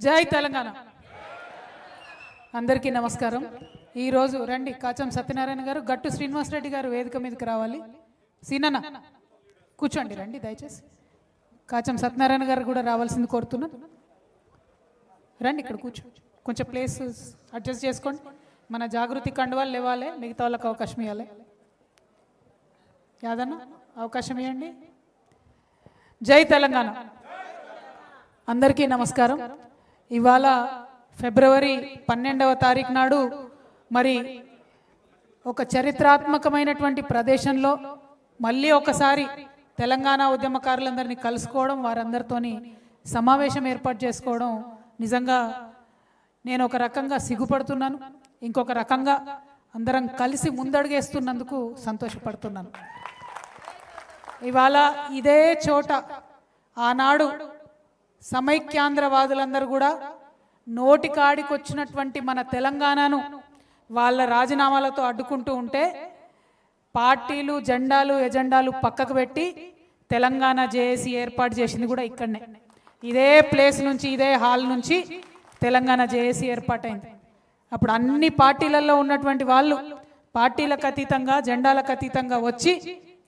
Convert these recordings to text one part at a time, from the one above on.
జై తెలంగాణ. అందరికీ నమస్కారం. ఈరోజు రండి కాచం సత్యనారాయణ గారు, గట్టు శ్రీనివాసరెడ్డి గారు వేదిక మీదకి రావాలి. సీనన్న కూర్చోండి, రండి దయచేసి. కాచం సత్యనారాయణ గారు కూడా రావాల్సింది కోరుతున్నాను. రండి ఇక్కడ కూర్చో, కొంచెం ప్లేస్ అడ్జస్ట్ చేసుకోండి. మన జాగృతి కండువాలు లేవాలి, మిగతా వాళ్ళకి అవకాశం ఇవ్వాలి. యాదన్న అవకాశం ఇవ్వండి. జై తెలంగాణ. అందరికీ నమస్కారం. ఇవాళ ఫిబ్రవరి 12వ తారీఖు నాడు మరి ఒక చరిత్రాత్మకమైనటువంటి ప్రదేశంలో మళ్ళీ ఒకసారి తెలంగాణ ఉద్యమకారులందరినీ కలుసుకోవడం, వారందరితోని సమావేశం ఏర్పాటు చేసుకోవడం నిజంగా నేను ఒక రకంగా సిగ్గుపడుతున్నాను, ఇంకొక రకంగా అందరం కలిసి ముందడుగేస్తున్నందుకు సంతోషపడుతున్నాను. ఇవాళ ఇదే చోట ఆనాడు సమైక్యాంధ్రవాదులందరూ కూడా నోటికాడికొచ్చినటువంటి మన తెలంగాణను వాళ్ళ రాజీనామాలతో అడ్డుకుంటూ ఉంటే పార్టీలు జెండాలు ఎజెండాలు పక్కకు పెట్టి తెలంగాణ జేఏసీ ఏర్పాటు చేసింది కూడా ఇక్కడనే, ఇదే ప్లేస్ నుంచి, ఇదే హాల్ నుంచి తెలంగాణ జేఏసీ ఏర్పాటైంది. అప్పుడు అన్ని పార్టీలలో ఉన్నటువంటి వాళ్ళు పార్టీలకు అతీతంగా జెండాలకు అతీతంగా వచ్చి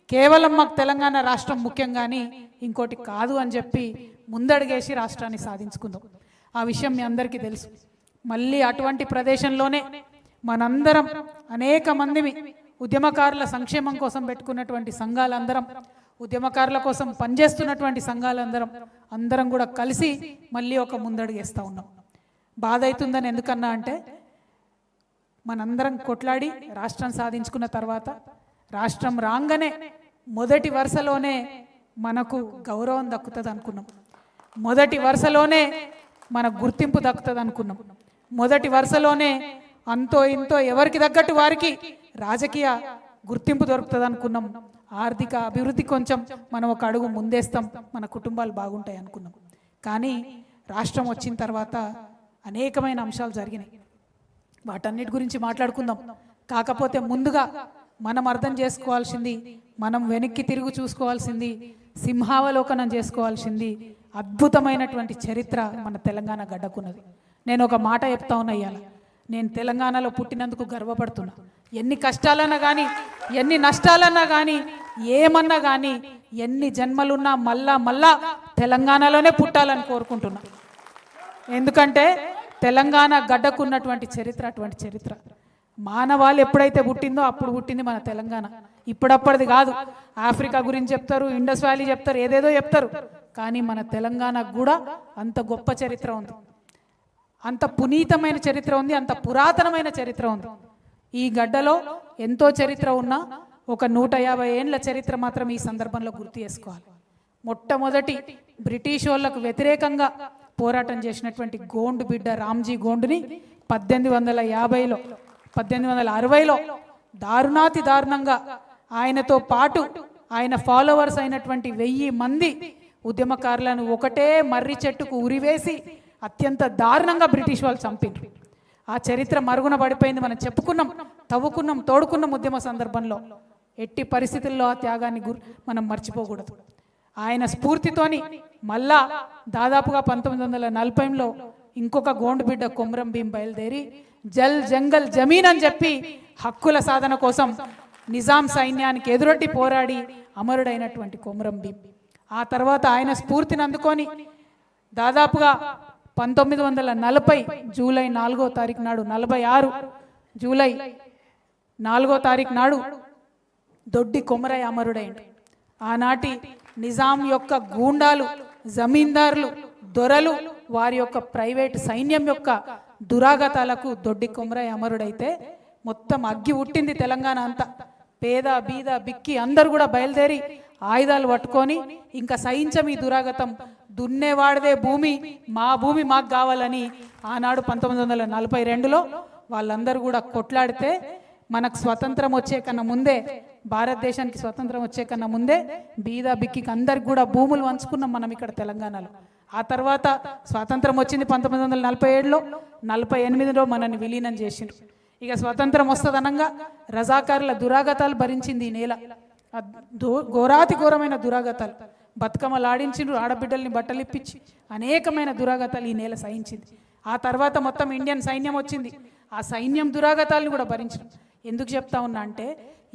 కేవలం మాకు తెలంగాణ రాష్ట్రం ముఖ్యం కానీ ఇంకోటి కాదు అని చెప్పి ముందడుగేసి రాష్ట్రాన్ని సాధించుకుందాం. ఆ విషయం మీ అందరికీ తెలుసు. మళ్ళీ అటువంటి ప్రదేశంలోనే మనందరం అనేక మందిని ఉద్యమకారుల సంక్షేమం కోసం పెట్టుకున్నటువంటి సంఘాలందరం, ఉద్యమకారుల కోసం పనిచేస్తున్నటువంటి సంఘాలందరం కూడా కలిసి మళ్ళీ ఒక ముందడుగేస్తూ ఉన్నాం. బాధ అవుతుందని ఎందుకన్నా అంటే మనందరం కొట్లాడి రాష్ట్రం సాధించుకున్న తర్వాత రాష్ట్రం రాగానే మొదటి వరుసలోనే మనకు గౌరవం దక్కుతుంది అనుకున్నాం, మొదటి వరుసలోనే మన గుర్తింపు దక్కుతుంది అనుకున్నాం, మొదటి వరుసలోనే అంతో ఇంతో ఎవరికి తగ్గట్టు వారికి రాజకీయ గుర్తింపు దొరుకుతుంది అనుకున్నాం, ఆర్థిక అభివృద్ధి కొంచెం మనం ఒక అడుగు ముందేస్తాం, మన కుటుంబాలు బాగుంటాయి అనుకున్నాం. కానీ రాష్ట్రం వచ్చిన తర్వాత అనేకమైన అంశాలు జరిగినాయి, వాటన్నిటి గురించి మాట్లాడుకుందాం. కాకపోతే ముందుగా మనం అర్థం చేసుకోవాల్సింది, మనం వెనక్కి తిరిగి చూసుకోవాల్సింది, సింహావలోకనం చేసుకోవాల్సింది అద్భుతమైనటువంటి చరిత్ర మన తెలంగాణ గడ్డకున్నది. నేను ఒక మాట చెప్తా ఉన్నా, ఇవాళ నేను తెలంగాణలో పుట్టినందుకు గర్వపడుతున్నా. ఎన్ని కష్టాలన్నా కానీ, ఎన్ని నష్టాలన్నా కానీ, ఏమన్నా కానీ, ఎన్ని జన్మలున్నా మళ్ళా తెలంగాణలోనే పుట్టాలని కోరుకుంటున్నా. ఎందుకంటే తెలంగాణ గడ్డకున్నటువంటి చరిత్ర అటువంటి చరిత్ర. మానవాళి ఎప్పుడైతే పుట్టిందో అప్పుడు పుట్టింది మన తెలంగాణ, ఇప్పుడప్పటిది కాదు. ఆఫ్రికా గురించి చెప్తారు, ఇండస్ వ్యాలీ చెప్తారు, ఏదేదో చెప్తారు, కానీ మన తెలంగాణకు కూడా అంత గొప్ప చరిత్ర ఉంది, అంత పునీతమైన చరిత్ర ఉంది, అంత పురాతనమైన చరిత్ర ఉంది. ఈ గడ్డలో ఎంతో చరిత్ర ఉన్నా ఒక 150 ఏండ్ల చరిత్ర మాత్రం ఈ సందర్భంలో గుర్తు చేసుకోవాలి. మొట్టమొదటి బ్రిటిష్ వాళ్ళకు వ్యతిరేకంగా పోరాటం చేసినటువంటి గోండు బిడ్డ రామ్జీ గోండుని 1850లో 1860లో దారుణాతి దారుణంగా ఆయనతో పాటు ఆయన ఫాలోవర్స్ అయినటువంటి 1000 మంది ఉద్యమకారులను ఒకటే మర్రి చెట్టుకు ఉరివేసి అత్యంత దారుణంగా బ్రిటిష్ వాళ్ళు చంపిండ్రు. ఆ చరిత్ర మరుగున పడిపోయింది. మనం చెప్పుకున్నాం, తవ్వుకున్నాం, తోడుకున్నాం ఉద్యమ సందర్భంలో. ఎట్టి పరిస్థితుల్లో ఆ త్యాగాన్ని మనం మర్చిపోకూడదు. ఆయన స్ఫూర్తితోని మళ్ళా దాదాపుగా 1940లో ఇంకొక గోండు బిడ్డ కొమరం భీం బయలుదేరి జల్ జంగల్ జమీన్ అని చెప్పి హక్కుల సాధన కోసం నిజాం సైన్యానికి ఎదురొడ్డి పోరాడి అమరుడైనటువంటి కొమరం భీం. ఆ తర్వాత ఆయన స్ఫూర్తిని అందుకొని దాదాపుగా 1940 జూలై 4వ తారీఖు నాడు, 46 జూలై 4వ తారీఖు నాడు దొడ్డి కొమరయ్య అమరుడైండు. ఆనాటి నిజాం యొక్క గూండాలు, జమీందారులు, దొరలు, వారి యొక్క ప్రైవేట్ సైన్యం యొక్క దురాగతాలకు దొడ్డి కొమరయ్య అమరుడైతే మొత్తం అగ్గి ఉట్టింది తెలంగాణ అంతా. పేద బీద బిక్కి అందరు కూడా బయలుదేరి ఆయుధాలు పట్టుకొని ఇంకా సహించం ఈ దురాగతం, దున్నేవాడిదే భూమి, మా భూమి మాకు కావాలని ఆనాడు 1942లో వాళ్ళందరూ కూడా కొట్లాడితే మనకు స్వతంత్రం వచ్చే కన్నా ముందే, భారతదేశానికి స్వతంత్రం వచ్చే కన్నా ముందే బీద బిక్కికి అందరికి కూడా భూములు పంచుకున్నాం మనం ఇక్కడ తెలంగాణలో. ఆ తర్వాత స్వాతంత్రం వచ్చింది 1947లో, 48లో మనల్ని విలీనం చేసిండ్రు. ఇక స్వతంత్రం వస్తుందనంగా రజాకారుల దురాగతాలు భరించింది ఈ నేల, ఘోరాతి ఘోరమైన దురాగతాలు. బతుకమ్మలు ఆడించిండ్రు, ఆడబిడ్డల్ని బట్టలు ఇప్పించి అనేకమైన దురాగతాలు ఈ నేల సహించింది. ఆ తర్వాత మొత్తం ఇండియన్ సైన్యం వచ్చింది, ఆ సైన్యం దురాగతాలను కూడా భరించడం. ఎందుకు చెప్తా ఉన్నా అంటే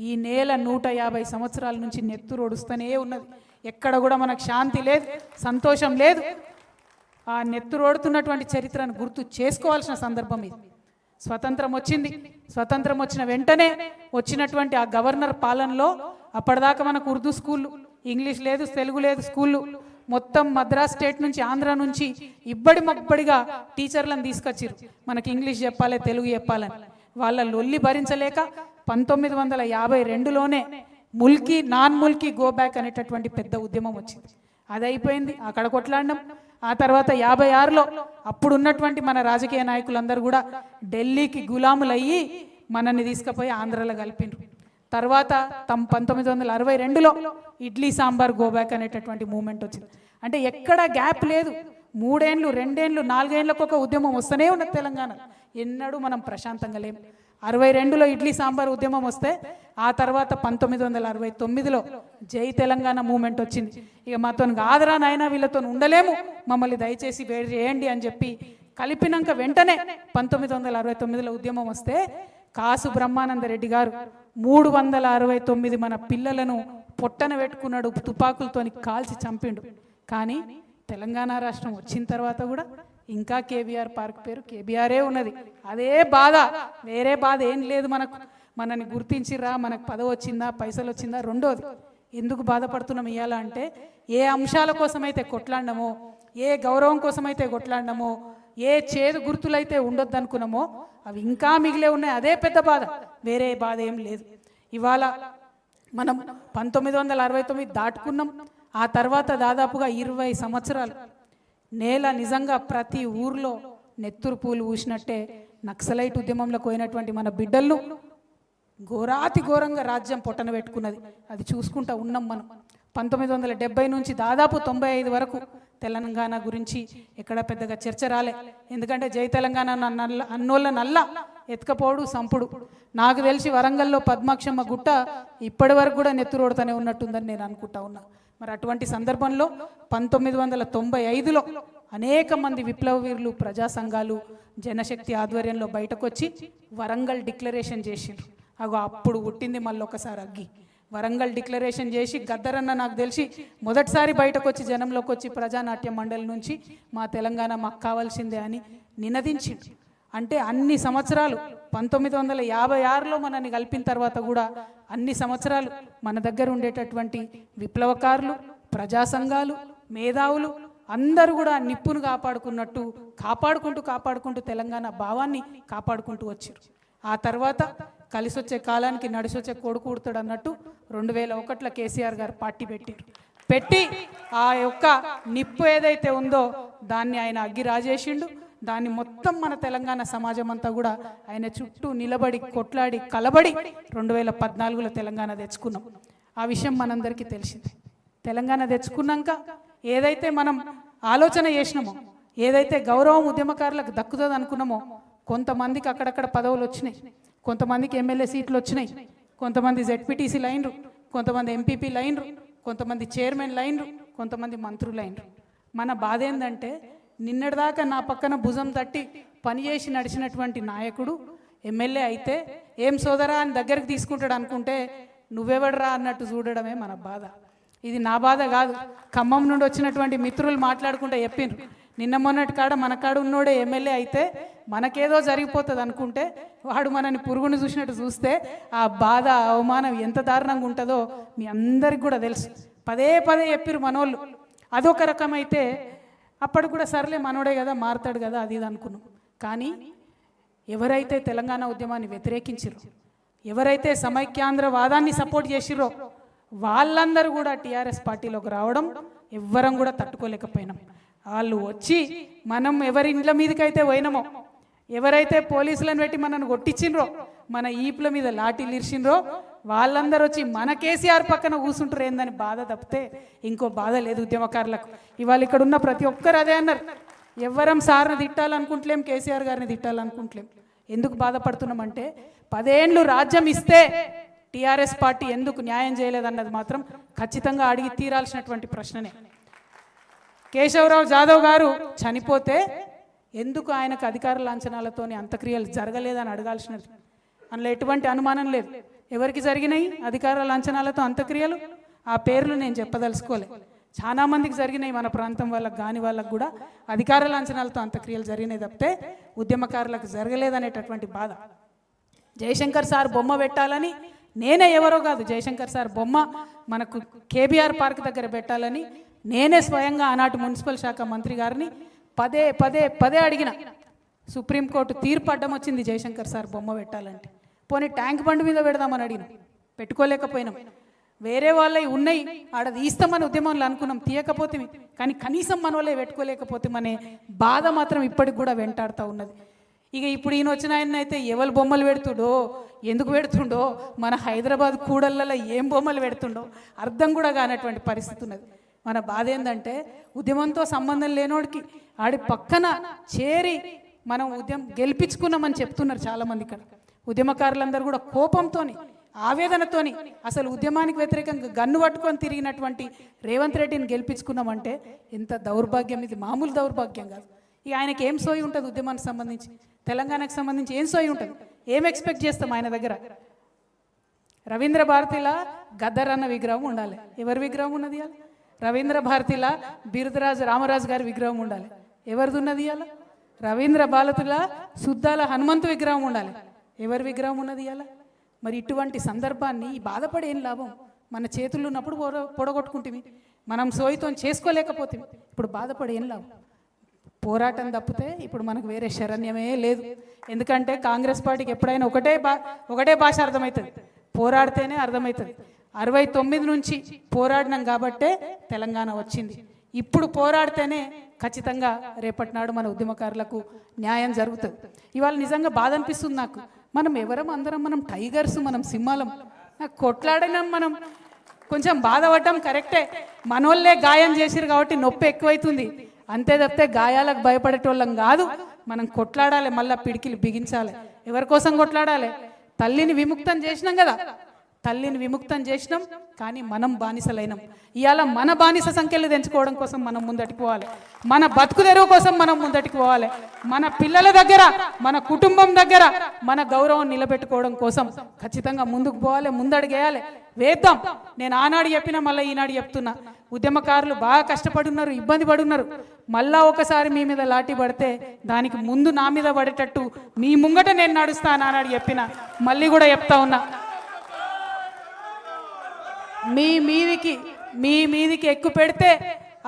ఈ నేల 150 సంవత్సరాల నుంచి నెత్తురు ఒడుస్తూనే ఉన్నది. ఎక్కడ కూడా మనకు శాంతి లేదు, సంతోషం లేదు. ఆ నెత్తురు ఓడుతున్నటువంటి చరిత్రను గుర్తు చేసుకోవాల్సిన సందర్భం ఇది. స్వతంత్రం వచ్చింది, స్వతంత్రం వచ్చిన వెంటనే వచ్చినటువంటి ఆ గవర్నర్ పాలనలో అప్పటిదాకా మనకు ఉర్దూ స్కూళ్ళు, ఇంగ్లీష్ లేదు, తెలుగు లేదు స్కూళ్ళు, మొత్తం మద్రాస్ స్టేట్ నుంచి ఆంధ్ర నుంచి ఇబ్బడి మబ్బడిగా టీచర్లను తీసుకొచ్చిరు మనకి ఇంగ్లీష్ చెప్పాలి, తెలుగు చెప్పాలని. వాళ్ళ లొల్లి భరించలేక 1952లోనే ముల్కీ నాన్ ముల్కీ గో బ్యాక్ అనేటటువంటి పెద్ద ఉద్యమం వచ్చింది. అది అయిపోయింది, అక్కడ కొట్లాడినాం. ఆ తర్వాత 56లో అప్పుడున్నటువంటి మన రాజకీయ నాయకులందరూ కూడా ఢిల్లీకి గులాములయ్యి మనల్ని తీసుకుపోయి ఆంధ్రలో కలిపిండ్రు. తర్వాత 1962లో ఇడ్లీ సాంబార్ గోబ్యాక్ అనేటటువంటి మూమెంట్ వచ్చింది. అంటే ఎక్కడ గ్యాప్ లేదు. 3 ఏళ్ళు 2 ఏళ్ళు 4 ఏళ్ళకు ఒక ఉద్యమం వస్తూనే ఉన్నది తెలంగాణ. ఎన్నడూ మనం ప్రశాంతంగా లేము. 62లో ఇడ్లీ సాంబార్ ఉద్యమం వస్తే ఆ తర్వాత 1969లో జై తెలంగాణ మూమెంట్ వచ్చింది. ఇక మాతో కాదురా నాయన, వీళ్ళతో ఉండలేము, మమ్మల్ని దయచేసి వేడి చేయండి అని చెప్పి కలిపినాక వెంటనే 1969లో ఉద్యమం వస్తే కాసు బ్రహ్మానంద రెడ్డి గారు 369 మన పిల్లలను పొట్టన పెట్టుకున్నాడు, తుపాకులతోని కాల్చి చంపిండు. కానీ తెలంగాణ రాష్ట్రం వచ్చిన తర్వాత కూడా ఇంకా కేబీఆర్ పార్క్ పేరు కేబీఆరే ఉన్నది. అదే బాధ, వేరే బాధ ఏం లేదు మనకు. మనని గుర్తించిరా, మనకు పదవి వచ్చిందా, పైసలు వచ్చిందా, రెండోది. ఎందుకు బాధపడుతున్నాం ఇవాళ అంటే ఏ అంశాల కోసమైతే కొట్లాడినామో, ఏ గౌరవం కోసమైతే కొట్లాడినామో, ఏ చేదు గుర్తులైతే ఉండొద్దు అనుకున్నామో అవి ఇంకా మిగిలే ఉన్నాయి. అదే పెద్ద బాధ, వేరే బాధ ఏం లేదు. ఇవాళ మనం 1969 దాటుకున్నాం. ఆ తర్వాత దాదాపుగా 20 సంవత్సరాలు నేల నిజంగా ప్రతి ఊర్లో నెత్తురు పూలు ఊసినట్టే నక్సలైట్ ఉద్యమంలోకి పోయినటువంటి మన బిడ్డలను ఘోరాతి ఘోరంగా రాజ్యం పొట్టన పెట్టుకున్నది. అది చూసుకుంటా ఉన్నాం మనం. 1970 నుంచి దాదాపు 95 వరకు తెలంగాణ గురించి ఎక్కడ పెద్దగా చర్చ రాలే. ఎందుకంటే జై తెలంగాణ అన్నోళ్ళ నల్ల ఎత్తుకపోడు సంపుడు. నాకు తెలిసి వరంగల్లో పద్మాక్షమ్మ గుట్ట ఇప్పటి వరకు కూడా నెత్తురోడుతూనే ఉన్నట్టుందని నేను అనుకుంటా ఉన్నా. మరి అటువంటి సందర్భంలో 1995లో అనేక మంది విప్లవ వీరులు, ప్రజా సంఘాలు, జనశక్తి ఆధ్వర్యంలో బయటకు వచ్చి వరంగల్ డిక్లరేషన్ చేసిండ్రు. అప్పుడు పుట్టింది మళ్ళీ ఒకసారి అగ్గి. వరంగల్ డిక్లరేషన్ చేసి గద్దరన్న నాకు తెలిసి మొదటిసారి బయటకు వచ్చి జనంలోకి వచ్చి ప్రజానాట్య మండలి నుంచి మా తెలంగాణ మాకు కావాల్సిందే అని నినదించిండు. అంటే అన్ని సంవత్సరాలు 1956లో మనల్ని కలిపిన తర్వాత కూడా అన్ని సంవత్సరాలు మన దగ్గర ఉండేటటువంటి విప్లవకారులు, ప్రజా సంఘాలు, మేధావులు అందరూ కూడా నిప్పును కాపాడుకుంటూ తెలంగాణ భావాన్ని కాపాడుకుంటూ వచ్చారు. ఆ తర్వాత కలిసొచ్చే కాలానికి నడిసొచ్చే కొడుకు పుడతాడు అన్నట్టు 2001లో కేసీఆర్ గారు పార్టీ పెట్టి ఆ యొక్క నిప్పు ఏదైతే ఉందో దాన్ని ఆయన అగ్గి రాజేసిండు. దాన్ని మొత్తం మన తెలంగాణ సమాజం అంతా కూడా ఆయన చుట్టూ నిలబడి కొట్లాడి కలబడి 2014లో తెలంగాణ తెచ్చుకున్నాం. ఆ విషయం మనందరికీ తెలిసింది. తెలంగాణ తెచ్చుకున్నాక ఏదైతే మనం ఆలోచన చేసినామో, ఏదైతే గౌరవం ఉద్యమకారులకు దక్కుతుంది అనుకున్నామో, కొంతమందికి అక్కడక్కడ పదవులు వచ్చినాయి, కొంతమందికి ఎమ్మెల్యే సీట్లు వచ్చినాయి, కొంతమంది జెడ్పీటీసీ లైన్రు, కొంతమంది ఎంపీపీ లైన్రు, కొంతమంది చైర్మన్ లైన్రు, కొంతమంది మంత్రులు లైన్రు. మన బాధ ఏంటంటే నిన్నటిదాకా నా పక్కన భుజం తట్టి పనిచేసి నడిచినటువంటి నాయకుడు ఎమ్మెల్యే అయితే ఏం సోదరా అని దగ్గరికి తీసుకుంటాడు అనుకుంటే నువ్వెవడరా అన్నట్టు చూడడమే మన బాధ. ఇది నా బాధ కాదు, ఖమ్మం నుండి వచ్చినటువంటి మిత్రులు మాట్లాడుకుంటే చెప్పిండ్రు. నిన్న మొన్నటి కాడ మన కాడ ఉన్నోడే ఎమ్మెల్యే అయితే మనకేదో జరిగిపోతుంది అనుకుంటే వాడు మనని పురుగుని చూసినట్టు చూస్తే ఆ బాధ, అవమానం ఎంత దారుణంగా ఉంటుందో మీ అందరికి కూడా తెలుసు. పదే చెప్పిరు మనోళ్ళు. అదొక రకమైతే అప్పటి కూడా సర్లే మనోడే కదా, మారుతాడు కదా, అది ఇది అనుకున్నాం. కానీ ఎవరైతే తెలంగాణ ఉద్యమాన్ని వ్యతిరేకించిరో, ఎవరైతే సమైక్యాంధ్రవాదాన్ని సపోర్ట్ చేసిరో వాళ్ళందరూ కూడా టీఆర్ఎస్ పార్టీలోకి రావడం ఎవ్వరం కూడా తట్టుకోలేకపోయినాం. వాళ్ళు వచ్చి మనం ఎవరి ఇండ్ల మీదకైతే పోయినామో, ఎవరైతే పోలీసులను పెట్టి మనను కొట్టించిండ్రో, మన ఈపుల మీద లాఠీలు ఇరిచిండ్రో వాళ్ళందరూ వచ్చి మన కేసీఆర్ పక్కన కూర్చుంటారు ఏందని బాధ తప్పితే ఇంకో బాధ లేదు ఉద్యమకారులకు. ఇవాళ ఇక్కడ ఉన్న ప్రతి ఒక్కరు అదే అన్నారు. ఎవ్వరం సార్ని తిట్టాలనుకుంటలేం, కేసీఆర్ గారిని తిట్టాలనుకుంటలేం. ఎందుకు బాధపడుతున్నామంటే 10 ఏళ్ళు రాజ్యం ఇస్తే టీఆర్ఎస్ పార్టీ ఎందుకు న్యాయం చేయలేదన్నది మాత్రం ఖచ్చితంగా అడిగి తీరాల్సినటువంటి ప్రశ్ననే. కేశవరావు జాదవ్ గారు చనిపోతే ఎందుకు ఆయనకు అధికార లాంఛనాలతోని అంత్యక్రియలు జరగలేదని అడగాల్సినది. అందులో ఎటువంటి అనుమానం లేదు. ఎవరికి జరిగినాయి అధికార లాంఛనాలతో అంత్యక్రియలు? ఆ పేర్లు నేను చెప్పదలుచుకోలే. చాలా మందికి జరిగినాయి, మన ప్రాంతం వాళ్ళకి కాని వాళ్ళకు కూడా అధికార లాంఛనాలతో అంత్యక్రియలు జరిగినాయి తప్పితే ఉద్యమకారులకు జరగలేదనేటటువంటి బాధ. జయశంకర్ సార్ బొమ్మ పెట్టాలని నేనే, ఎవరో కాదు, జయశంకర్ సార్ బొమ్మ మనకు కేబీఆర్ పార్క్ దగ్గర పెట్టాలని నేనే స్వయంగా ఆనాటి మున్సిపల్ శాఖ మంత్రి గారిని పదే పదే పదే అడిగిన. సుప్రీంకోర్టు తీర్పు అడ్డం వచ్చింది జయశంకర్ సార్ బొమ్మ పెట్టాలంటే. పోనీ ట్యాంక్ బండ్ మీద పెడదామని అడిగిన, పెట్టుకోలేకపోయినాం. వేరే వాళ్ళవి ఉన్నాయి ఆడ తీస్తామని ఉద్యమంలో అనుకున్నాం, తీయకపోతే. కానీ కనీసం మన వాళ్ళే పెట్టుకోలేకపోతామనే బాధ మాత్రం ఇప్పటికి కూడా వెంటాడుతూ ఉన్నది. ఇక ఇప్పుడు ఈయన వచ్చిన ఆయన అయితే ఎవరు బొమ్మలు పెడుతుండో, ఎందుకు పెడుతుండో, మన హైదరాబాద్ కూడళ్ళలో ఏం బొమ్మలు పెడుతుండో అర్థం కూడా కానటువంటి పరిస్థితి ఉన్నది. మన బాధ ఏంటంటే ఉద్యమంతో సంబంధం లేనోడికి ఆడి పక్కన చేరి మనం ఉద్యమం గెలిపించుకున్నామని చెప్తున్నారు చాలామంది. ఇక్కడ ఉద్యమకారులందరూ కూడా కోపంతోని, ఆవేదనతోని అసలు ఉద్యమానికి వ్యతిరేకంగా గన్ను పట్టుకొని తిరిగినటువంటి రేవంత్ రెడ్డిని గెలిపించుకున్నామంటే ఎంత దౌర్భాగ్యం ఇది, మామూలు దౌర్భాగ్యం కాదు. ఇక ఆయనకి ఏం సోయి ఉంటుంది ఉద్యమానికి సంబంధించి, తెలంగాణకు సంబంధించి ఏం సోయి ఉంటుంది? ఏం ఎక్స్పెక్ట్ చేస్తాం ఆయన దగ్గర? రవీంద్ర భారతిలా గద్దర్ అన్న విగ్రహం ఉండాలి. ఎవరి విగ్రహం ఉన్నది ఇవాళ? రవీంద్ర భారతిలా బిరుదరాజు రామరాజు గారి విగ్రహం ఉండాలి. ఎవరిది ఉన్నది ఇవాళ? రవీంద్ర భారతిలా సుద్దాల హనుమంతు విగ్రహం ఉండాలి. ఎవరి విగ్రహం ఉన్నది ఇవాళ? మరి ఇటువంటి సందర్భాన్ని బాధపడి ఏం లాభం? మన చేతుల్లో ఉన్నప్పుడు పొడగొట్టుకుంటుంది, మనం సోయితో చేసుకోలేకపోతే ఇప్పుడు బాధపడి ఏం లాభం? పోరాటం తప్పితే ఇప్పుడు మనకు వేరే శరణ్యమే లేదు. ఎందుకంటే కాంగ్రెస్ పార్టీకి ఎప్పుడైనా ఒకటే భాష అర్థమవుతుంది, పోరాడితేనే అర్థమవుతుంది. 69 నుంచి పోరాడినాం కాబట్టే తెలంగాణ వచ్చింది. ఇప్పుడు పోరాడితేనే ఖచ్చితంగా రేపటి నాడు మన ఉద్యమకారులకు న్యాయం జరుగుతుంది. ఇవాళ నిజంగా బాధ అనిపిస్తుంది నాకు. మనం ఎవరం, అందరం మనం టైగర్స్, మనం సింహాలం. నాకు కొట్లాడినాం, మనం కొంచెం బాధపడ్డాం కరెక్టే. మనోళ్ళే గాయం చేసిరు కాబట్టి నొప్పి ఎక్కువైతుంది, అంతే తప్పితే గాయాలకు భయపడేటోళ్ళం కాదు. మనం కొట్లాడాలి, మళ్ళీ పిడికిలు బిగించాలి. ఎవరి కోసం కొట్లాడాలి? తల్లిని విముక్తం చేసినాం కదా, తల్లిని విముక్తం చేసినాం, కానీ మనం బానిసలైనాం. ఇవాళ మన బానిస సంఖ్యలు తెంచుకోవడం కోసం మనం ముందటికి పోవాలి, మన బతుకు తెరువు కోసం మనం ముందటికి పోవాలి, మన పిల్లల దగ్గర, మన కుటుంబం దగ్గర మన గౌరవం నిలబెట్టుకోవడం కోసం ఖచ్చితంగా ముందుకు పోవాలి, ముందడుగేయాలి, వేద్దాం. నేను ఆనాడు చెప్పినా మళ్ళీ ఈనాడు చెప్తున్నా, ఉద్యమకారులు బాగా కష్టపడున్నారు, ఇబ్బంది పడున్నారు. మళ్ళా ఒకసారి మీ మీద లాఠీ పడితే దానికి ముందు నా మీద పడేటట్టు మీ ముంగట నేను నడుస్తాను ఆనాడు చెప్పిన, మళ్ళీ కూడా చెప్తా ఉన్నా. మీ మీదికి ఎక్కువ పెడితే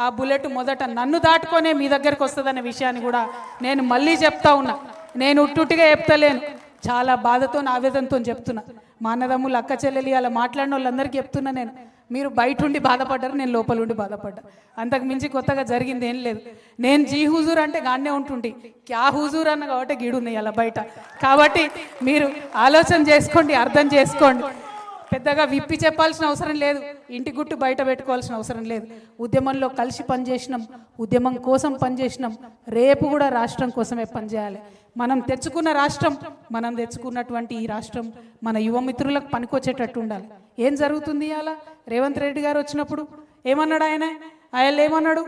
ఆ బుల్లెట్ మొదట నన్ను దాటుకొనే మీ దగ్గరకు వస్తుందనే విషయాన్ని కూడా నేను మళ్ళీ చెప్తా ఉన్నా. నేను ఉట్టుగా చెప్తలేను, చాలా బాధతో ఆవేదనతో చెప్తున్నా. మా అన్నదమ్ములు, అక్క చెల్లెలు అలా మాట్లాడిన వాళ్ళందరికీ చెప్తున్నా. మీరు బయట ఉండి బాధపడ్డారు, నేను లోపల ఉండి బాధపడ్డా. అంతకు మించి కొత్తగా జరిగింది ఏం లేదు. నేను జీ హుజూర్ అంటే గానే ఉంటుండి, క్యా హుజూర్ అన్న కాబట్టి గీడున్నాయి అలా బయట. కాబట్టి మీరు ఆలోచన చేసుకోండి, అర్థం చేసుకోండి. పెద్దగా విప్పి చెప్పాల్సిన అవసరం లేదు, ఇంటి గుట్టు బయట పెట్టుకోవాల్సిన అవసరం లేదు. ఉద్యమంలో కలిసి పనిచేసినాం, ఉద్యమం కోసం పనిచేసినాం, రేపు కూడా రాష్ట్రం కోసమే పనిచేయాలి. మనం తెచ్చుకున్న రాష్ట్రం, మనం తెచ్చుకున్నటువంటి ఈ రాష్ట్రం మన యువమిత్రులకు పనికొచ్చేటట్టు ఉండాలి. ఏం జరుగుతుంది ఇవాళ? రేవంత్ రెడ్డి గారు వచ్చినప్పుడు ఏమన్నాడు ఆయన ఏమన్నాడు?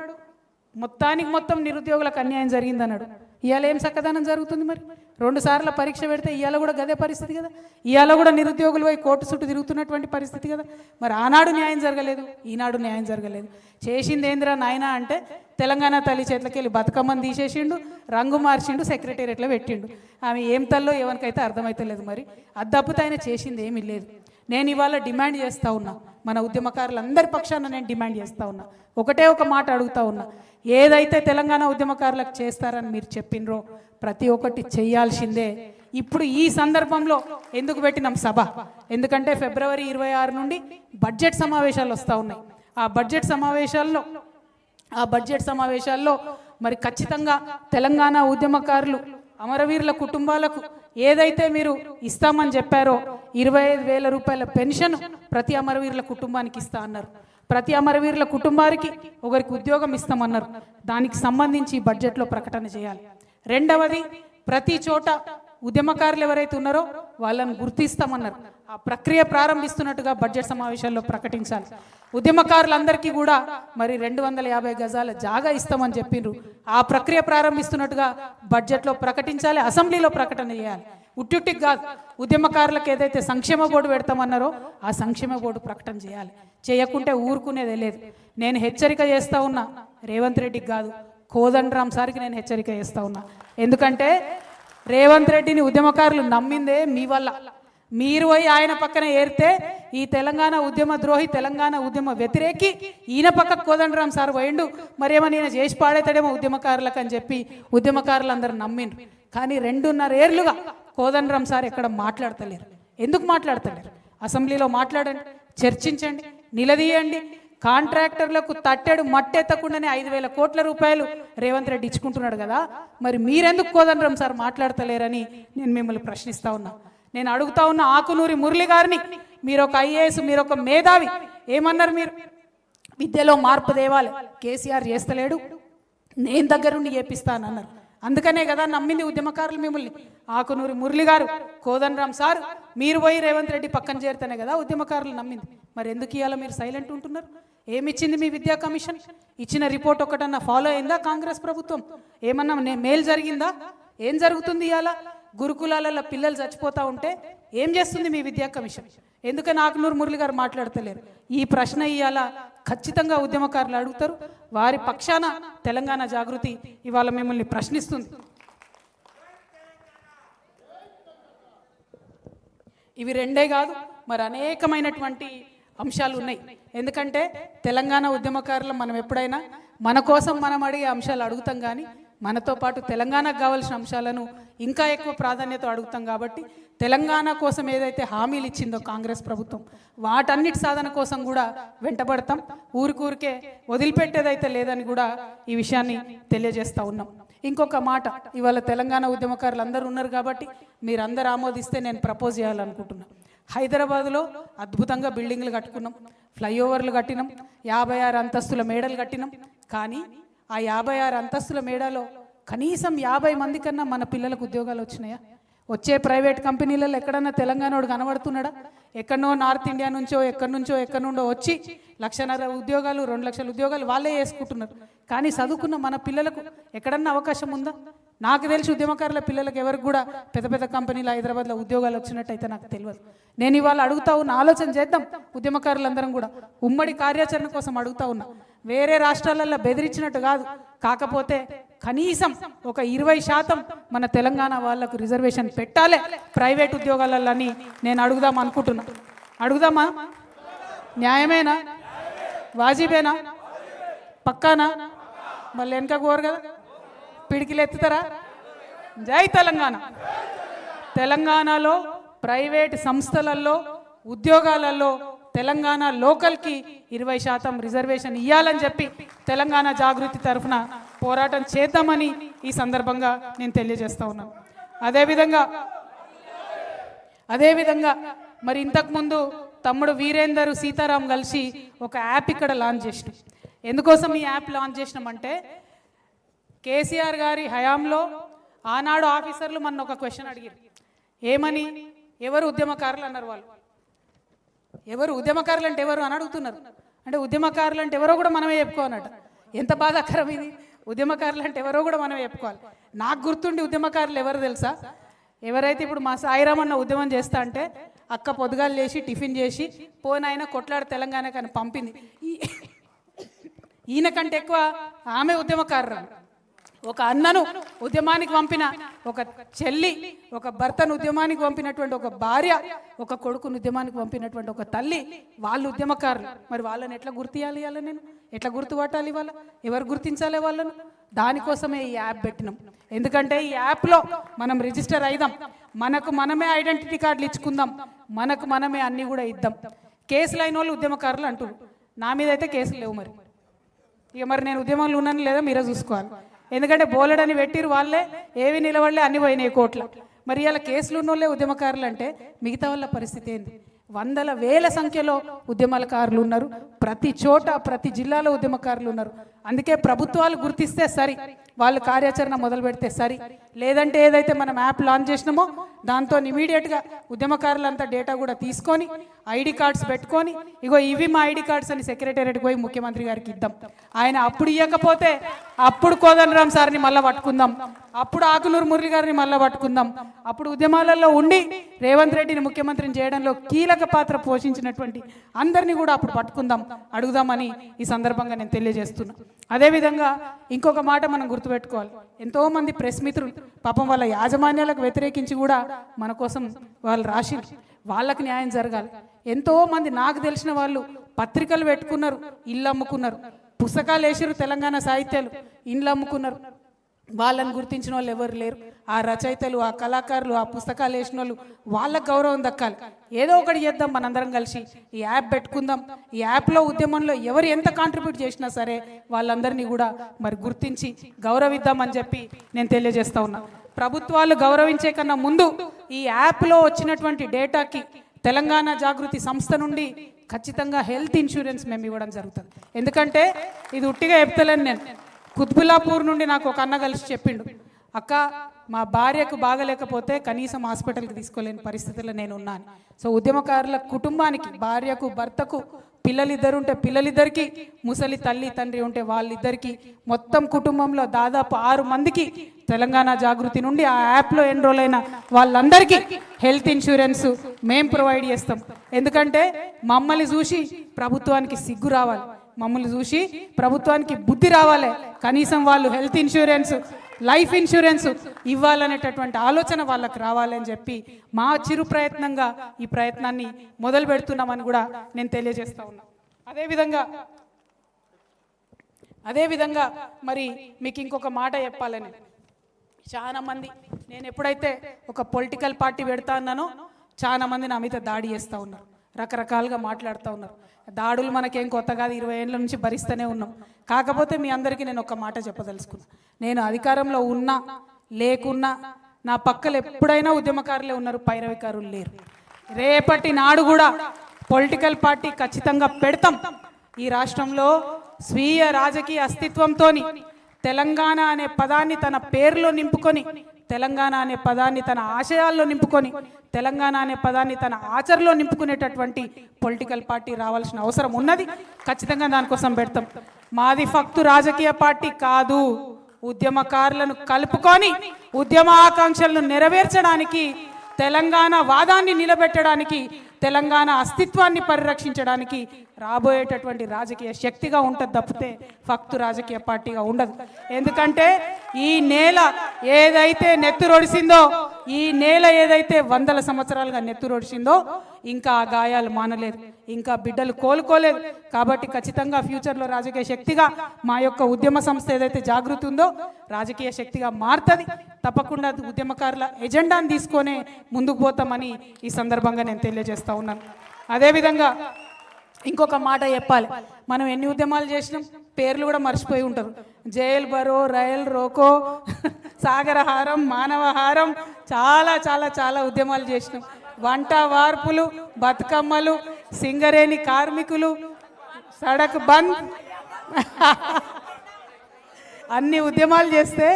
మొత్తానికి మొత్తం నిరుద్యోగులకు అన్యాయం జరిగిందన్నాడు. ఇవాళ ఏం చక్కదనం జరుగుతుంది? మరి 2 సార్లు పరీక్ష పెడితే ఇవాళ కూడా గదే పరిస్థితి కదా. ఇవాళ కూడా నిరుద్యోగులు పోయి కోర్టు చుట్టూ తిరుగుతున్నటువంటి పరిస్థితి కదా. మరి ఆనాడు న్యాయం జరగలేదు, ఈనాడు న్యాయం జరగలేదు. చేసింది ఏందిరా నాయన అంటే తెలంగాణ తల్లి చేతులకి వెళ్ళి బతుకమ్మని తీసేసిండు, రంగు మార్చిండు, సెక్రటేరియట్లో పెట్టిండు. ఆమె ఏం తల్లో ఎవరికైతే అర్థమవుతలేదు. మరి అది తప్పితే ఆయన చేసింది ఏమీ లేదు. నేను ఇవాళ డిమాండ్ చేస్తూ ఉన్నా, మన ఉద్యమకారులందరి పక్షాన నేను డిమాండ్ చేస్తూ ఉన్నా. ఒకటే ఒక మాట అడుగుతా ఉన్నా, ఏదైతే తెలంగాణ ఉద్యమకారులకు చేస్తారని మీరు చెప్పినరో ప్రతి ఒక్కటి చేయాల్సిందే. ఇప్పుడు ఈ సందర్భంలో ఎందుకు పెట్టినాం సభ? ఎందుకంటే ఫిబ్రవరి 26 నుండి బడ్జెట్ సమావేశాలు వస్తూ ఉన్నాయి. ఆ బడ్జెట్ సమావేశాల్లో మరి ఖచ్చితంగా తెలంగాణ ఉద్యమకారులు, అమరవీరుల కుటుంబాలకు ఏదైతే మీరు ఇస్తామని చెప్పారో 25,000 రూపాయల పెన్షన్ ప్రతి అమరవీరుల కుటుంబానికి ఇస్తా అన్నారు. ప్రతి అమరవీరుల కుటుంబానికి ఒకరికి ఉద్యోగం ఇస్తామన్నారు. దానికి సంబంధించి బడ్జెట్లో ప్రకటన చేయాలి. రెండవది, ప్రతి చోట ఉద్యమకారులు ఎవరైతే ఉన్నారో వాళ్ళని గుర్తిస్తామన్నారు. ఆ ప్రక్రియ ప్రారంభిస్తున్నట్టుగా బడ్జెట్ సమావేశాల్లో ప్రకటించాలి. ఉద్యమకారులందరికీ కూడా మరి 250 గజాల జాగా ఇస్తామని చెప్పిండ్రు. ఆ ప్రక్రియ ప్రారంభిస్తున్నట్టుగా బడ్జెట్లో ప్రకటించాలి, అసెంబ్లీలో ప్రకటన చేయాలి. ఉట్టికి కాదు, ఉద్యమకారులకు ఏదైతే సంక్షేమ బోర్డు పెడతామన్నారో ఆ సంక్షేమ బోర్డు ప్రకటన చేయాలి. చేయకుంటే ఊరుకునేదే లేదు. నేను హెచ్చరిక చేస్తూ ఉన్నా, రేవంత్ రెడ్డికి కాదు, కోదండరాం సార్కి నేను హెచ్చరిక చేస్తూ ఉన్నా. ఎందుకంటే రేవంత్ రెడ్డిని ఉద్యమకారులు నమ్మిందే మీ వల్ల. మీరు పోయి ఆయన పక్కన ఏరితే ఈ తెలంగాణ ఉద్యమ ద్రోహి, తెలంగాణ ఉద్యమ వ్యతిరేకి ఈయన పక్కకు కోదండరాం సార్ పోయిండు, మరేమో నేను చేసి పాడేతాడేమో ఉద్యమకారులకు అని చెప్పి ఉద్యమకారులందరూ నమ్మిండ్రు. కానీ 2.5 ఏళ్లుగా కోదండరాం సార్ ఎక్కడ మాట్లాడతలేరు. ఎందుకు మాట్లాడతలేరు? అసెంబ్లీలో మాట్లాడండి, చర్చించండి, నిలదీయండి. కాంట్రాక్టర్లకు తట్టెడు మట్టెత్తకుండానే 5,000 కోట్ల రూపాయలు రేవంత్ రెడ్డి ఇచ్చుకుంటున్నాడు కదా, మరి మీరెందుకు కోదండరాం సార్ మాట్లాడతలేరని నేను మిమ్మల్ని ప్రశ్నిస్తా ఉన్నా. నేను అడుగుతా ఉన్న ఆకునూరి మురళి గారిని, మీరు ఒక ఐఏఎస్, మీరు ఒక మేధావి, ఏమన్నారు మీరు? విద్యలో మార్పు తేవాలి, కేసీఆర్ చేస్తలేడు, నేను దగ్గరుండి చేపిస్తానన్నారు. అందుకనే కదా నమ్మింది ఉద్యమకారులు మిమ్మల్ని. ఆకునూరి మురళి గారు, కోదండరాం సార్, మీరు పోయి రేవంత్ రెడ్డి పక్కన చేరితేనే కదా ఉద్యమకారులు నమ్మింది. మరి ఎందుకు ఇవాళ మీరు సైలెంట్ ఉంటున్నారు? ఏమిచ్చింది మీ విద్యా కమిషన్? ఇచ్చిన రిపోర్ట్ ఒకటన్నా ఫాలో అయిందా కాంగ్రెస్ ప్రభుత్వం? ఏమన్నా మేలు జరిగిందా? ఏం జరుగుతుంది ఇవాళ? గురుకులాలలో పిల్లలు చచ్చిపోతూ ఉంటే ఏం చేస్తుంది మీ విద్యా కమిషన్? ఎందుకని ఆకునూరు మురళి గారు మాట్లాడతలేరు? ఈ ప్రశ్న ఇవాళ ఖచ్చితంగా ఉద్యమకారులు అడుగుతారు. వారి పక్షాన తెలంగాణ జాగృతి ఇవాళ మిమ్మల్ని ప్రశ్నిస్తుంది. ఇవి రెండే కాదు, మరి అనేకమైనటువంటి అంశాలు ఉన్నాయి. ఎందుకంటే తెలంగాణ ఉద్యమకారులు మనం ఎప్పుడైనా మన కోసం మనం అడిగే అంశాలు అడుగుతాం, కానీ మనతో పాటు తెలంగాణకు కావాల్సిన అంశాలను ఇంకా ఎక్కువ ప్రాధాన్యత అడుగుతాం. కాబట్టి తెలంగాణ కోసం ఏదైతే హామీలు ఇచ్చిందో కాంగ్రెస్ ప్రభుత్వం, వాటన్నిటి సాధన కోసం కూడా వెంటబడతాం. ఊరికే వదిలిపెట్టేదైతే లేదని కూడా ఈ విషయాన్ని తెలియజేస్తూ ఉన్నాం. ఇంకొక మాట, ఇవాళ తెలంగాణ ఉద్యమకారులు అందరూ ఉన్నారు కాబట్టి మీరందరూ ఆమోదిస్తే నేను ప్రపోజ్ చేయాలనుకుంటున్నాను. హైదరాబాద్లో అద్భుతంగా బిల్డింగ్లు కట్టుకున్నాం, ఫ్లైఓవర్లు కట్టినాం, 56 అంతస్తుల మేడలు కట్టినాం. కానీ ఆ 56 అంతస్తుల మేడలో కనీసం 50 మంది కన్నా మన పిల్లలకు ఉద్యోగాలు వచ్చినాయా? వచ్చే ప్రైవేట్ కంపెనీలలో ఎక్కడన్నా తెలంగాణోడు కనబడుతున్నాడా? ఎక్కడనో నార్త్ ఇండియా నుంచో ఎక్కడి నుండో వచ్చి 1,50,000 ఉద్యోగాలు, 2 లక్షల ఉద్యోగాలు వాళ్ళే వేసుకుంటున్నారు. కానీ చదువుకున్న మన పిల్లలకు ఎక్కడన్నా అవకాశం ఉందా? నాకు తెలిసి ఉద్యమకారుల పిల్లలకు ఎవరికి కూడా పెద్ద పెద్ద కంపెనీలు హైదరాబాద్లో ఉద్యోగాలు వచ్చినట్టయితే నాకు తెలియదు. నేను ఇవాళ అడుగుతా ఉన్నా, ఆలోచన చేద్దాం ఉద్యమకారులందరం కూడా, ఉమ్మడి కార్యాచరణ కోసం అడుగుతా ఉన్నా. వేరే రాష్ట్రాలలో బెదిరించినట్టు కాదు, కాకపోతే కనీసం ఒక 20% మన తెలంగాణ వాళ్లకు రిజర్వేషన్ పెట్టాలి ప్రైవేట్ ఉద్యోగాలని నేను అడుగుదాం అనుకుంటున్నా. అడుగుదామా? న్యాయమేనా? వాజిబేనా? పక్కానా? మళ్ళీ వెనక కోరు కదా, పిడికిలు ఎత్తుతారా? జై తెలంగాణ. తెలంగాణలో ప్రైవేట్ సంస్థలలో ఉద్యోగాలలో తెలంగాణ లోకల్కి 20% రిజర్వేషన్ ఇవ్వాలని చెప్పి తెలంగాణ జాగృతి తరఫున పోరాటం చేద్దామని ఈ సందర్భంగా నేను తెలియజేస్తా ఉన్నాను. అదేవిధంగా మరి ఇంతకుముందు తమ్ముడు వీరేందర్ సీతారాం కలిసి ఒక యాప్ ఇక్కడ లాంచ్ చేసినాం. ఎందుకోసం ఈ యాప్ లాంచ్ చేసినామంటే, కేసీఆర్ గారి హయాంలో ఆనాడు ఆఫీసర్లు మన ఒక క్వశ్చన్ అడిగారు. ఏమని? ఎవరు ఉద్యమకారులు అన్నారు. వాళ్ళు ఎవరు ఉద్యమకారులు అంటే ఎవరు అని అడుగుతున్నారు. అంటే ఉద్యమకారులు అంటే ఎవరో కూడా మనమే చెప్పుకోనట. ఎంత బాధాకరం ఇది! ఉద్యమకారులు అంటే ఎవరో కూడా మనమే చెప్పుకోవాలి. నాకు గుర్తుండి ఉద్యమకారులు ఎవరు తెలుసా? ఎవరైతే ఇప్పుడు మా సాయిరామ్ అన్న ఉద్యమం చేస్తా అంటే అక్క పొద్దుగాలు లేచి టిఫిన్ చేసి పోనాయన కొట్లాడు తెలంగాణ కానీ పంపింది. ఈయన కంటే ఎక్కువ ఆమె ఉద్యమకారురాలు. ఒక అన్నను ఉద్యమానికి పంపిన ఒక చెల్లి, ఒక భర్తను ఉద్యమానికి పంపినటువంటి ఒక భార్య, ఒక కొడుకును ఉద్యమానికి పంపినటువంటి ఒక తల్లి, వాళ్ళు ఉద్యమకారులు. మరి వాళ్ళని ఎట్లా గుర్తియాలి? ఇవాళ నేను ఎట్లా గుర్తుపట్టాలి? వాళ్ళ ఎవరు గుర్తించాలి వాళ్ళను? దానికోసమే ఈ యాప్ పెట్టినాం. ఎందుకంటే ఈ యాప్లో మనం రిజిస్టర్ అయిదాం, మనకు మనమే ఐడెంటిటీ కార్డులు ఇచ్చుకుందాం, మనకు మనమే అన్నీ కూడా ఇద్దాం. కేసులు అయిన వాళ్ళు ఉద్యమకారులు అంటారు. నా మీద అయితే కేసులు లేవు. మరి నేను ఉద్యమంలో ఉన్నాను లేదా మీరే చూసుకోవాలి. ఎందుకంటే బోలెడని పెట్టిరు వాళ్ళే, ఏవి నిలబడలే, అన్ని పోయినాయి కోట్ల. మరి ఇలా కేసులు ఉన్నోళ్ళే ఉద్యమకారులు అంటే మిగతా వాళ్ళ పరిస్థితి ఏంది? వందల వేల సంఖ్యలో ఉద్యమకారులు ఉన్నారు. ప్రతి చోట ప్రతి జిల్లాలో ఉద్యమకారులు ఉన్నారు. అందుకే ప్రభుత్వాలు గుర్తిస్తే సరి, వాళ్ళు కార్యాచరణ మొదలు పెడితే సరి. లేదంటే ఏదైతే మనం యాప్ లాంచ్ చేసినామో దాంతో ఇమీడియట్గా ఉద్యమకారులంతా డేటా కూడా తీసుకొని ఐడి కార్డ్స్ పెట్టుకొని ఇగో ఇవి మా ఐడి కార్డ్స్ అని సెక్రటేరియట్కి పోయి ముఖ్యమంత్రి గారికి ఇద్దాం. ఆయన అప్పుడు ఇవ్వకపోతే అప్పుడు కోదండరాం సార్ని మళ్ళీ పట్టుకుందాం, అప్పుడు ఆకునూరు మురళి గారిని మళ్ళీ పట్టుకుందాం, అప్పుడు ఉద్యమాలలో ఉండి రేవంత్ రెడ్డిని ముఖ్యమంత్రిని చేయడంలో కీలక పాత్ర పోషించినటువంటి అందరినీ కూడా అప్పుడు పట్టుకుందాం, అడుగుదామని ఈ సందర్భంగా నేను తెలియజేస్తున్నా. అదేవిధంగా ఇంకొక మాట మనం గుర్తుపెట్టుకోవాలి, ఎంతోమంది ప్రెస్ మిత్రులు పాపం వాళ్ళ యాజమాన్యాలకు వ్యతిరేకించి కూడా మన కోసం వాళ్ళు రాసి వాళ్ళకి న్యాయం జరగాలి. ఎంతోమంది నాకు తెలిసిన వాళ్ళు పత్రికలు పెట్టుకున్నారు, ఇల్లు అమ్ముకున్నారు, పుస్తకాలు వేసారు, తెలంగాణ సాహిత్యాలు ఇండ్లు అమ్ముకున్నారు. వాళ్ళని గుర్తించిన వాళ్ళు ఎవరు లేరు. ఆ రచయితలు, ఆ కళాకారులు, ఆ పుస్తకాలు వేసిన వాళ్ళు వాళ్ళకు గౌరవం దక్కాలి. ఏదో ఒకటి చేద్దాం, మనందరం కలిసి ఈ యాప్ పెట్టుకుందాం. ఈ యాప్లో ఉద్యమంలో ఎవరు ఎంత కాంట్రిబ్యూట్ చేసినా సరే వాళ్ళందరినీ కూడా మరి గుర్తించి గౌరవిద్దామని చెప్పి నేను తెలియజేస్తా ఉన్నా. ప్రభుత్వాలు గౌరవించే కన్నా ముందు ఈ యాప్లో వచ్చినటువంటి డేటాకి తెలంగాణ జాగృతి సంస్థ నుండి ఖచ్చితంగా హెల్త్ ఇన్సూరెన్స్ మేము ఇవ్వడం జరుగుతుంది. ఎందుకంటే ఇది ఉట్టిగా చెప్తలేను నేను. కుత్బుల్లాపూర్ నుండి నాకు ఒక అన్న కలిసి చెప్పిండు, అక్క మా భార్యకు బాగలేకపోతే కనీసం హాస్పిటల్కి తీసుకోలేని పరిస్థితుల్లో నేను ఉన్నాను. సో ఉద్యమకారుల కుటుంబానికి, భార్యకు, భర్తకు, పిల్లలిద్దరు ఉంటే పిల్లలిద్దరికి, ముసలి తల్లి తండ్రి ఉంటే వాళ్ళిద్దరికి, మొత్తం కుటుంబంలో దాదాపు 6 మందికి తెలంగాణ జాగృతి నుండి ఆ యాప్లో ఎన్రోల్ అయిన వాళ్ళందరికీ హెల్త్ ఇన్సూరెన్స్ మేము ప్రొవైడ్ చేస్తాం. ఎందుకంటే మమ్మల్ని చూసి ప్రభుత్వానికి సిగ్గు రావాలి, మమ్మల్ని చూసి ప్రభుత్వానికి బుద్ధి రావాలి, కనీసం వాళ్ళు హెల్త్ ఇన్సూరెన్స్, లైఫ్ ఇన్సూరెన్స్ ఇవ్వాలనేటటువంటి ఆలోచన వాళ్ళకి రావాలని చెప్పి మా చిరు ప్రయత్నంగా ఈ ప్రయత్నాన్ని మొదలు పెడుతున్నామని కూడా నేను తెలియజేస్తా ఉన్నా. అదేవిధంగా మరి మీకు ఇంకొక మాట చెప్పాలని, చాలా మంది నేను ఎప్పుడైతే ఒక పొలిటికల్ పార్టీ పెడతా అన్నానో చాలా మంది నా మీద దాడి చేస్తూ ఉన్నారు, రకరకాలుగా మాట్లాడుతూ ఉన్నారు. దాడులు మనకేం కొత్త కాదు, 20 ఏళ్ళ నుంచి భరిస్తూనే ఉన్నాం. కాకపోతే మీ అందరికీ నేను ఒక మాట చెప్పదలుచుకున్నా, నేను అధికారంలో ఉన్నా లేకున్నా నా పక్కలు ఎప్పుడైనా ఉద్యమకారులే ఉన్నారు, పైరవికారులు లేరు. రేపటి నాడు కూడా పొలిటికల్ పార్టీ ఖచ్చితంగా పెడతాం. ఈ రాష్ట్రంలో స్వీయ రాజకీయ అస్తిత్వంతో తెలంగాణ అనే పదాన్ని తన పేరులో నింపుకొని, తెలంగాణ అనే పదాన్ని తన ఆశయాల్లో నింపుకొని, తెలంగాణ అనే పదాన్ని తన ఆచరణలో నింపుకునేటటువంటి పొలిటికల్ పార్టీ రావాల్సిన అవసరం ఉన్నది. ఖచ్చితంగా దానికోసం పెడతాం. మాది ఫక్తు రాజకీయ పార్టీ కాదు, ఉద్యమకారులను కలుపుకొని ఉద్యమ ఆకాంక్షలను నెరవేర్చడానికి, తెలంగాణ వాదాన్ని నిలబెట్టడానికి, తెలంగాణ అస్తిత్వాన్ని పరిరక్షించడానికి రాబోయేటటువంటి రాజకీయ శక్తిగా ఉంటుంది తప్పితే ఫక్తు రాజకీయ పార్టీగా ఉండదు. ఎందుకంటే ఈ నేల ఏదైతే నెత్తురొడిసిందో, ఈ నేల ఏదైతే 100 సంవత్సరాలుగా నెత్తురొడిసిందో ఇంకా ఆ గాయాలు మానలేదు, ఇంకా బిడ్డలు కోలుకోలేదు. కాబట్టి ఖచ్చితంగా ఫ్యూచర్లో రాజకీయ శక్తిగా మా యొక్క ఉద్యమ సంస్థ ఏదైతే జాగృతి ఉందో రాజకీయ శక్తిగా మారుతుంది. తప్పకుండా ఉద్యమకారుల ఎజెండాను తీసుకొనే ముందుకు పోతామని ఈ సందర్భంగా నేను తెలియజేస్తా ఉన్నాను. అదేవిధంగా ఇంకొక మాట చెప్పాలి, మనం ఎన్ని ఉద్యమాలు చేసినాం పేర్లు కూడా మర్చిపోయి ఉంటారు. జైల్ బరో, రైల్ రోకో, సాగరహారం, మానవహారం, చాలా చాలా చాలా ఉద్యమాలు చేసినాం. వంట వార్పులు, బతుకమ్మలు, సింగరేణి కార్మికులు, సడక్ బంద్, అన్ని ఉద్యమాలు చేస్తే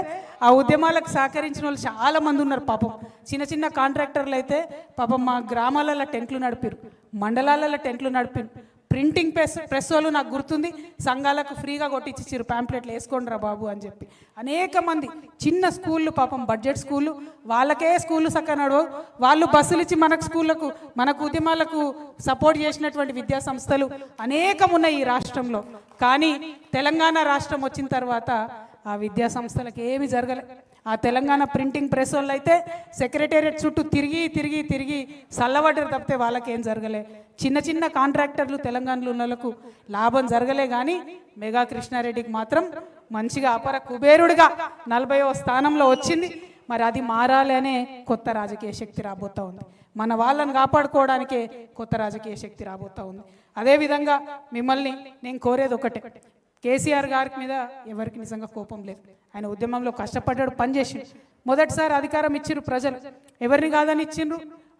ఆ ఉద్యమాలకు సహకరించిన వాళ్ళు చాలా మంది ఉన్నారు. పాపం చిన్న చిన్న కాంట్రాక్టర్లు అయితే పాపం మా గ్రామాలలో టెంట్లు నడిపారు, మండలాలలో టెంట్లు నడిపారు. ప్రింటింగ్ ప్రెస్ వాళ్ళు నాకు గుర్తుంది, సంఘాలకు ఫ్రీగా కొట్టించారు, ప్యాంప్లెట్లు వేసుకోండి రా బాబు అని చెప్పి. అనేక మంది చిన్న స్కూళ్ళు, పాపం బడ్జెట్ స్కూళ్ళు, వాళ్ళకే స్కూళ్ళు చక్కగా నడవవు, వాళ్ళు బస్సులు ఇచ్చి మనకు స్కూళ్ళకు, మనకు ఉద్యమాలకు సపోర్ట్ చేసినటువంటి విద్యా సంస్థలు అనేకం ఉన్నాయి ఈ రాష్ట్రంలో. కానీ తెలంగాణ రాష్ట్రం వచ్చిన తర్వాత ఆ విద్యా సంస్థలకు ఏమీ జరగలే. ఆ తెలంగాణ ప్రింటింగ్ ప్రెస్ వాళ్ళు అయితే సెక్రటేరియట్ చుట్టూ తిరిగి తిరిగి తిరిగి చల్లబడ్డారు తప్పితే వాళ్ళకేం జరగలే. చిన్న చిన్న కాంట్రాక్టర్లు తెలంగాణలో ఉన్న వాళ్ళకు లాభం జరగలే. కానీ మెగా కృష్ణారెడ్డికి మాత్రం మంచిగా అపర కుబేరుడిగా 40వ స్థానంలో వచ్చింది. మరి అది మారాలి అనే కొత్త రాజకీయ శక్తి రాబోతూ ఉంది. మన వాళ్ళని కాపాడుకోవడానికే కొత్త రాజకీయ శక్తి రాబోతూ ఉంది. అదేవిధంగా మిమ్మల్ని నేను కోరేది ఒకటే, కేసీఆర్ గారి మీద ఎవరికి నిజంగా కోపం లేదు. ఆయన ఉద్యమంలో కష్టపడ్డాడు, పనిచేసిండు. మొదటిసారి అధికారం ఇచ్చిర్రు ప్రజలు, ఎవరిని కాదని ఇచ్చిండ్రు.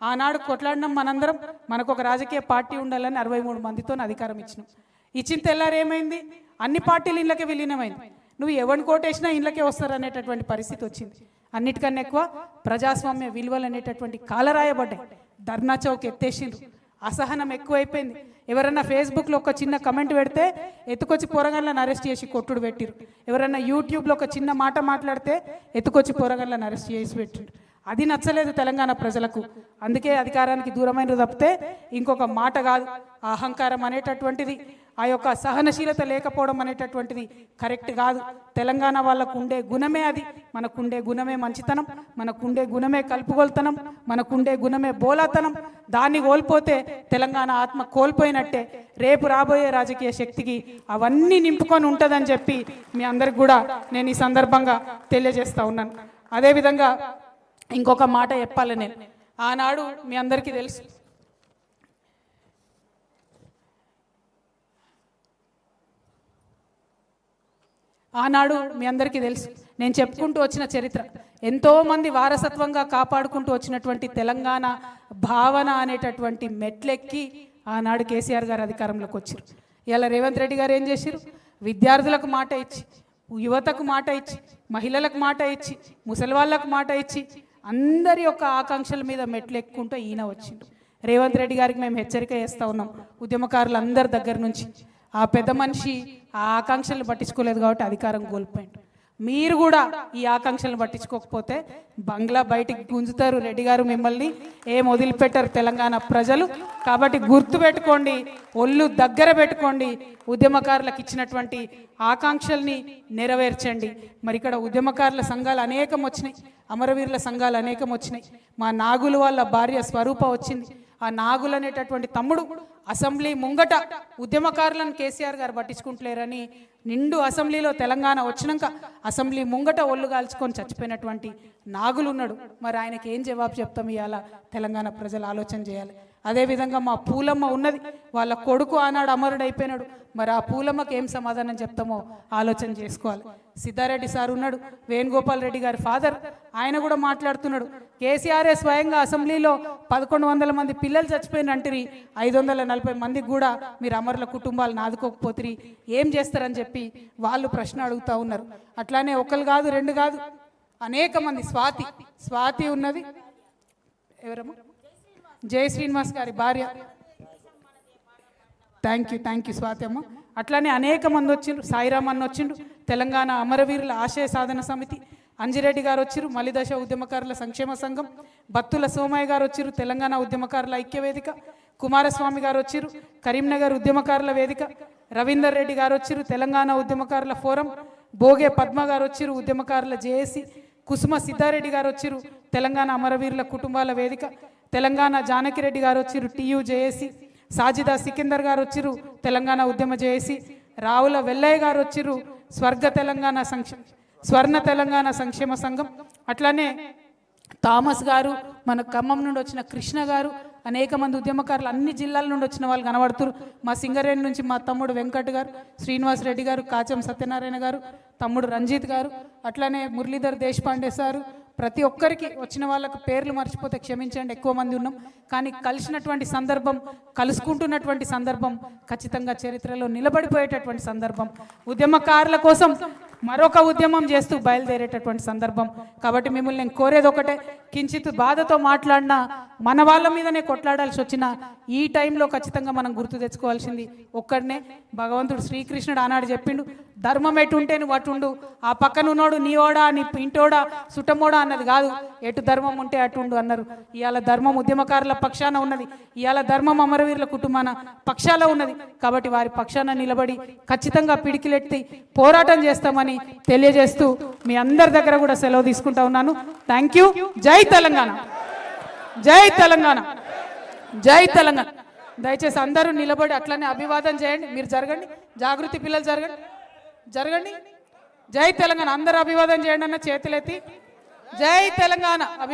ఆనాడు కొట్లాడినాం మనందరం, మనకు ఒక రాజకీయ పార్టీ ఉండాలని 63 మందితో అధికారం ఇచ్చినాం. ఇచ్చిన తెల్లారు ఏమైంది, అన్ని పార్టీలు ఇళ్ళకే విలీనమైంది. నువ్వు ఎవరిని కోటేసినా ఇళ్ళకే వస్తారు అనేటటువంటి పరిస్థితి వచ్చింది. అన్నిటికన్నా ఎక్కువ ప్రజాస్వామ్య విలువలు అనేటటువంటి కాలరాయబడ్డాయి. ధర్నా చౌక్ ఎత్తేసిండ్రు, అసహనం ఎక్కువైపోయింది. ఎవరన్నా ఫేస్బుక్లో ఒక చిన్న కమెంట్ పెడితే ఎత్తుకొచ్చి పోరగాళ్ళని అరెస్ట్ చేసి కొట్టుడు పెట్టిరు. ఎవరన్నా యూట్యూబ్లో ఒక చిన్న మాట మాట్లాడితే ఎత్తుకొచ్చి పోరగాళ్ళని అరెస్ట్ చేసి పెట్టిండ్రు. అది నచ్చలేదు తెలంగాణ ప్రజలకు. అందుకే అధికారానికి దూరమైన తప్పితే ఇంకొక మాట కాదు. ఆ అహంకారం అనేటటువంటిది, ఆ యొక్క సహనశీలత లేకపోవడం అనేటటువంటిది కరెక్ట్ కాదు. తెలంగాణ వాళ్ళకు ఉండే గుణమే అది. మనకుండే గుణమే మంచితనం, మనకుండే గుణమే కలుపుగోల్తనం, మనకుండే గుణమే బోలాతనం. దాన్ని కోల్పోతే తెలంగాణ ఆత్మ కోల్పోయినట్టే. రేపు రాబోయే రాజకీయ శక్తికి అవన్నీ నింపుకొని ఉంటుందని చెప్పి మీ అందరికి కూడా నేను ఈ సందర్భంగా తెలియజేస్తా ఉన్నాను. అదేవిధంగా ఇంకొక మాట చెప్పాలి నేను. ఆనాడు మీ అందరికీ తెలుసు, నేను చెప్పుకుంటూ వచ్చిన చరిత్ర, ఎంతోమంది వారసత్వంగా కాపాడుకుంటూ వచ్చినటువంటి తెలంగాణ భావన అనేటటువంటి మెట్లెక్కి ఆనాడు కేసీఆర్ గారు అధికారంలోకి వచ్చారు. ఇలా రేవంత్ రెడ్డి గారు ఏం చేశారు? విద్యార్థులకు మాట ఇచ్చి, యువతకు మాట ఇచ్చి, మహిళలకు మాట ఇచ్చి, ముసలి వాళ్ళకు మాట ఇచ్చి, అందరి యొక్క ఆకాంక్షల మీద మెట్లు ఎక్కుంటూ ఈయన వచ్చిండు. రేవంత్ రెడ్డి గారికి మేము హెచ్చరిక చేస్తూ ఉన్నాం, ఉద్యమకారులు అందరి దగ్గర నుంచి. ఆ పెద్ద మనిషి ఆ ఆకాంక్షలను పట్టించుకోలేదు కాబట్టి అధికారం కోల్పోయిండు. మీరు కూడా ఈ ఆకాంక్షలను పట్టించుకోకపోతే బంగ్లా బయటికి గుంజుతారు. రెడ్డి గారు మిమ్మల్ని ఏం వదిలిపెట్టారు తెలంగాణ ప్రజలు. కాబట్టి గుర్తుపెట్టుకోండి, ఒళ్ళు దగ్గర పెట్టుకోండి, ఉద్యమకారులకు ఇచ్చినటువంటి ఆకాంక్షల్ని నెరవేర్చండి. మరి ఇక్కడ ఉద్యమకారుల సంఘాలు అనేకం వచ్చినాయి, అమరవీరుల సంఘాలు అనేకం వచ్చినాయి. మా నాగులు వాళ్ళ భార్య స్వరూప వచ్చింది. ఆ నాగులు అనేటటువంటి తమ్ముడు అసెంబ్లీ ముంగట ఉద్యమకారులను కేసీఆర్ గారు పట్టించుకుంటలేరని నిండు అసెంబ్లీలో తెలంగాణ వచ్చినాక అసెంబ్లీ ముంగట ఒళ్ళు కాల్చుకొని చచ్చిపోయినటువంటి నాగులు ఉన్నాడు. మరి ఆయనకి ఏం జవాబు చెప్తాం? ఇవాళ తెలంగాణ ప్రజలు ఆలోచన చేయాలి. అదేవిధంగా మా పూలమ్మ ఉన్నది, వాళ్ళ కొడుకు ఆనాడు అమరుడైపోయినాడు. మరి ఆ పూలమ్మకి ఏం సమాధానం చెప్తామో ఆలోచన చేసుకోవాలి. సిద్ధారెడ్డి సార్ ఉన్నాడు, వేణుగోపాల్ రెడ్డి గారి ఫాదర్, ఆయన కూడా మాట్లాడుతున్నాడు. కేసీఆర్ఏ స్వయంగా అసెంబ్లీలో 1100 మంది పిల్లలు చచ్చిపోయినంటిరి, 540 మందికి కూడా మీరు అమరుల కుటుంబాలను ఆదుకోకపోతే ఏం చేస్తారని చెప్పి వాళ్ళు ప్రశ్న అడుగుతూ ఉన్నారు. అట్లానే ఒకరు కాదు, రెండు కాదు, అనేక మంది. స్వాతి ఉన్నది, ఎవరమ్మా? జై శ్రీనివాస్ గారి భార్య. థ్యాంక్ యూ స్వాతి అమ్మ. అట్లానే అనేక మంది వచ్చిండ్రు. సాయిరామ్ అన్న వచ్చిండు, తెలంగాణ అమరవీరుల ఆశయ సాధన సమితి. అంజిరెడ్డి గారు వచ్చిరు, మలిదశ ఉద్యమకారుల సంక్షేమ సంఘం. బత్తుల సోమయ్య గారు వచ్చిరు, తెలంగాణ ఉద్యమకారుల ఐక్య వేదిక. కుమారస్వామి గారు వచ్చిరు, కరీంనగర్ ఉద్యమకారుల వేదిక. రవీందర్ రెడ్డి గారు వచ్చిరు, తెలంగాణ ఉద్యమకారుల ఫోరం. బోగే పద్మ గారు వచ్చిరు, ఉద్యమకారుల జేఏసీ. కుసుమ సిద్ధారెడ్డి గారు వచ్చిరు, తెలంగాణ అమరవీరుల కుటుంబాల వేదిక. తెలంగాణ జానకిరెడ్డి గారు వచ్చిరు, టీయూ జేఏసీ. సాజిదా సికిందర్ గారు వచ్చిరు, తెలంగాణ ఉద్యమ జేఏసీ. రావుల వెల్లయ్య గారు వచ్చిరు, స్వర్ణ తెలంగాణ సంక్షేమ సంఘం. అట్లానే థామస్ గారు, మన ఖమ్మం నుండి వచ్చిన కృష్ణ గారు, అనేక మంది ఉద్యమకారులు అన్ని జిల్లాల నుండి వచ్చిన వాళ్ళు కనబడుతున్నారు. మా సింగరేణి నుంచి మా తమ్ముడు వెంకట్ గారు, శ్రీనివాస్ రెడ్డి గారు, కాచం సత్యనారాయణ గారు, తమ్ముడు రంజిత్ గారు, అట్లానే మురళీధర్ దేశపాండే సారు. ప్రతి ఒక్కరికి వచ్చిన వాళ్ళకు పేర్లు మర్చిపోతే క్షమించండి, ఎక్కువ మంది ఉన్నాం. కానీ కలిసినటువంటి సందర్భం, కలుసుకుంటున్నటువంటి సందర్భం ఖచ్చితంగా చరిత్రలో నిలబడిపోయేటటువంటి సందర్భం. ఉద్యమకారుల కోసం మరొక ఉద్యమం చేస్తూ బయలుదేరేటటువంటి సందర్భం. కాబట్టి మిమ్మల్ని నేను కోరేది ఒకటే, కించిత్ బాధతో మాట్లాడినా, మన వాళ్ళ మీదనే కొట్లాడాల్సి వచ్చిన ఈ టైంలో ఖచ్చితంగా మనం గుర్తు తెచ్చుకోవాల్సింది ఒక్కడనే. భగవంతుడు శ్రీకృష్ణుడు ఆనాడు చెప్పిండు, ధర్మం ఎటుంటే నువ్వు అటుండు, ఆ పక్కనున్నోడు నీవోడా నీ ఇంటోడా సుటమోడా అన్నది కాదు, ఎటు ధర్మం ఉంటే అటుండు అన్నారు. ఇవాళ ధర్మం ఉద్యమకారుల పక్షాన ఉన్నది, ఇవాళ ధర్మం అమరవీరుల కుటుంబాన పక్షాల ఉన్నది. కాబట్టి వారి పక్షాన నిలబడి ఖచ్చితంగా పిడికిలెత్తి పోరాటం చేస్తామని తెలియజేస్తూ మీ అందరి దగ్గర కూడా సెలవు తీసుకుంటా ఉన్నాను. Thank you. జై తెలంగాణ, జై తెలంగాణ, జై తెలంగాణ. దయచేసి అందరూ నిలబడి అట్లనే అభివాదం చేయండి. మీరు జరగండి, జాగృతి పిల్లలు జరగండి. జై తెలంగాణ అందరూ అభివాదం చేయండి అన్న చేతులెత్తి. జై తెలంగాణ.